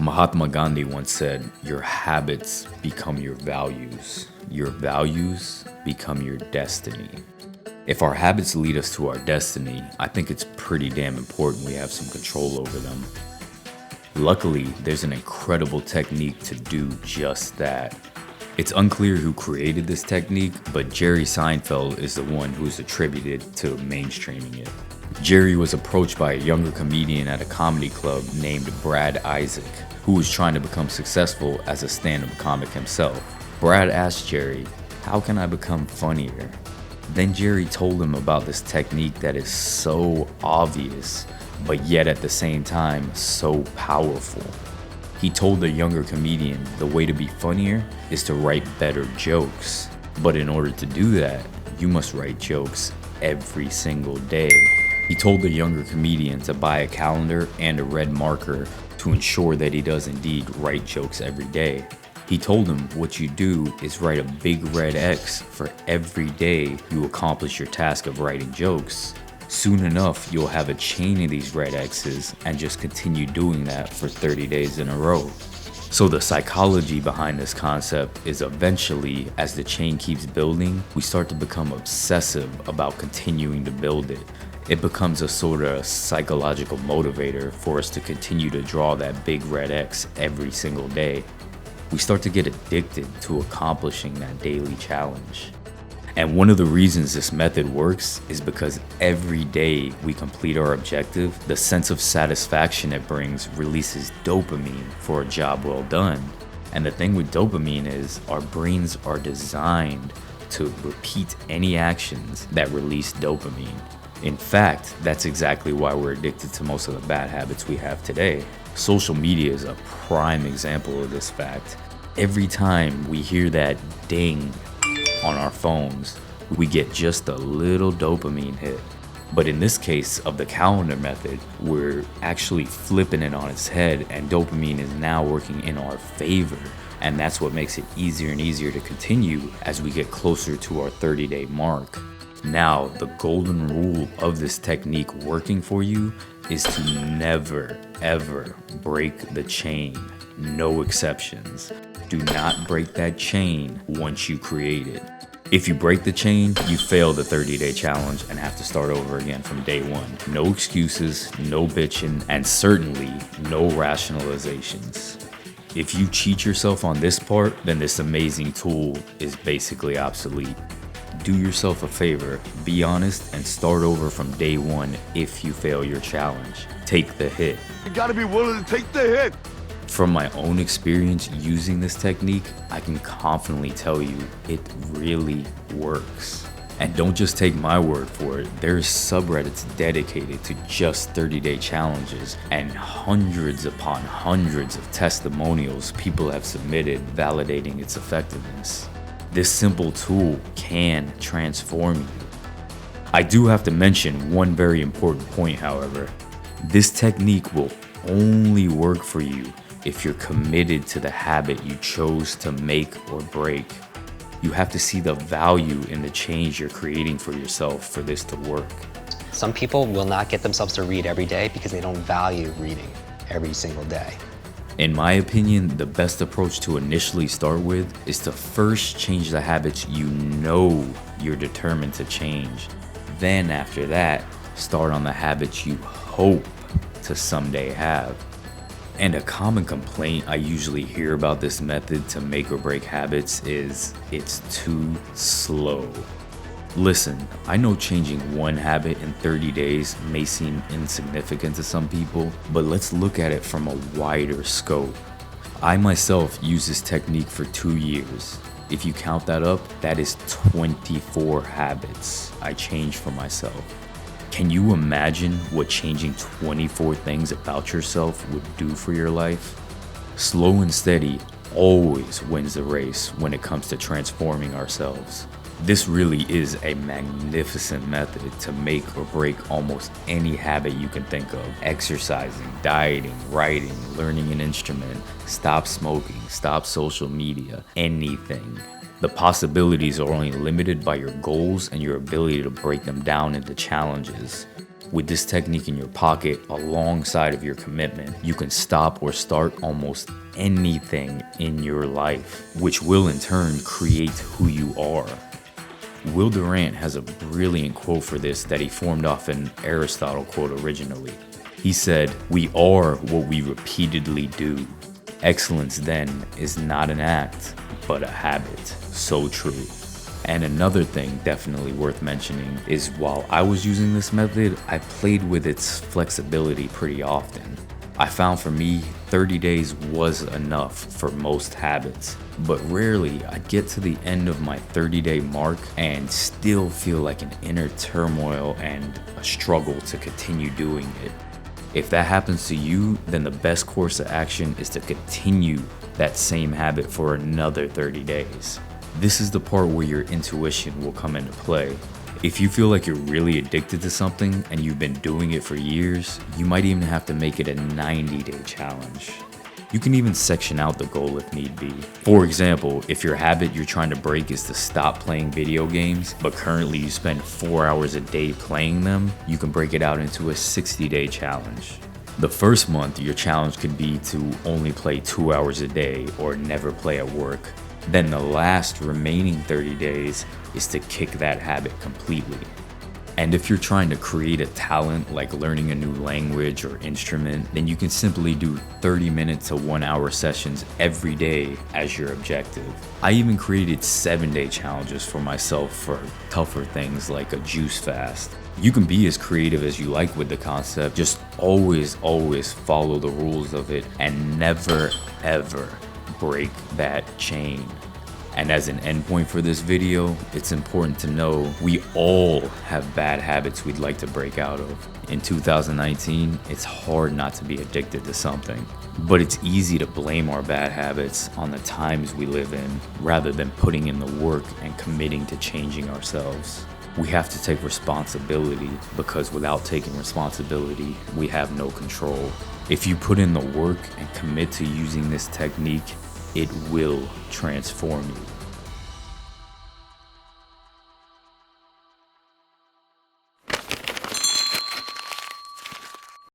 Mahatma Gandhi once said, "Your habits become your values become your destiny." If our habits lead us to our destiny, I think it's pretty damn important we have some control over them. Luckily, there's an incredible technique to do just that. It's unclear who created this technique, but Jerry Seinfeld is the one who's attributed to mainstreaming it. Jerry was approached by a younger comedian at a comedy club named Brad Isaac, who was trying to become successful as a stand-up comic himself. Brad asked Jerry, "How can I become funnier?" Then Jerry told him about this technique that is so obvious, but yet at the same time so powerful. He told the younger comedian the way to be funnier is to write better jokes. But in order to do that, you must write jokes every single day. He told the younger comedian to buy a calendar and a red marker to ensure that he does indeed write jokes every day. He told him what you do is write a big red X for every day you accomplish your task of writing jokes. Soon enough, you'll have a chain of these red X's and just continue doing that for 30 days in a row. So the psychology behind this concept is eventually, as the chain keeps building, we start to become obsessive about continuing to build it. It becomes a sort of psychological motivator for us to continue to draw that big red X every single day. We start to get addicted to accomplishing that daily challenge. And one of the reasons this method works is because every day we complete our objective, the sense of satisfaction it brings releases dopamine for a job well done. And the thing with dopamine is our brains are designed to repeat any actions that release dopamine. In fact, that's exactly why we're addicted to most of the bad habits we have today. Social media is a prime example of this fact. Every time we hear that ding on our phones, we get just a little dopamine hit. But in this case of the calendar method, we're actually flipping it on its head, and dopamine is now working in our favor. And that's what makes it easier and easier to continue as we get closer to our 30-day mark. Now, the golden rule of this technique working for you is to never, ever break the chain. No exceptions. Do not break that chain once you create it. If you break the chain, you fail the 30-day challenge and have to start over again from day one. No excuses, no bitching, and certainly no rationalizations. If you cheat yourself on this part, then this amazing tool is basically obsolete. Do yourself a favor, be honest, and start over from day one if you fail your challenge. Take the hit. You gotta be willing to take the hit. From my own experience using this technique, I can confidently tell you it really works. And don't just take my word for it, there's subreddits dedicated to just 30-day challenges and hundreds upon hundreds of testimonials people have submitted validating its effectiveness. This simple tool can transform you. I do have to mention one very important point, however. This technique will only work for you if you're committed to the habit you chose to make or break. You have to see the value in the change you're creating for yourself for this to work. Some people will not get themselves to read every day because they don't value reading every single day. In my opinion, the best approach to initially start with is to first change the habits you know you're determined to change. Then after that, start on the habits you hope to someday have. And a common complaint I usually hear about this method to make or break habits is it's too slow. Listen, I know changing one habit in 30 days may seem insignificant to some people, but let's look at it from a wider scope. I myself use this technique for 2 years. If you count that up, that is 24 habits I changed for myself. Can you imagine what changing 24 things about yourself would do for your life? Slow and steady always wins the race when it comes to transforming ourselves. This really is a magnificent method to make or break almost any habit you can think of. Exercising, dieting, writing, learning an instrument, stop smoking, stop social media, anything. The possibilities are only limited by your goals and your ability to break them down into challenges. With this technique in your pocket alongside of your commitment, you can stop or start almost anything in your life, which will in turn create who you are. Will Durant has a brilliant quote for this that he formed off an Aristotle quote originally. He said, "We are what we repeatedly do. Excellence then is not an act, but a habit." So true. And another thing definitely worth mentioning is while I was using this method, I played with its flexibility pretty often. I found for me, 30 days was enough for most habits, but rarely I'd get to the end of my 30-day mark and still feel like an inner turmoil and a struggle to continue doing it. If that happens to you, then the best course of action is to continue that same habit for another 30 days. This is the part where your intuition will come into play. If you feel like you're really addicted to something and you've been doing it for years, you might even have to make it a 90-day challenge. You can even section out the goal if need be. For example, if your habit you're trying to break is to stop playing video games, but currently you spend 4 hours a day playing them, you can break it out into a 60-day challenge. The first month, your challenge could be to only play 2 hours a day or never play at work. Then the last remaining 30 days is to kick that habit completely. And if you're trying to create a talent like learning a new language or instrument, then you can simply do 30-minute to 1-hour sessions every day as your objective. I even created 7-day challenges for myself for tougher things like a juice fast. You can be as creative as you like with the concept, just always follow the rules of it and never ever break that chain. And as an endpoint for this video, it's important to know we all have bad habits we'd like to break out of. In 2019, it's hard not to be addicted to something, but it's easy to blame our bad habits on the times we live in rather than putting in the work and committing to changing ourselves. We have to take responsibility because without taking responsibility, we have no control. If you put in the work and commit to using this technique, it will transform you.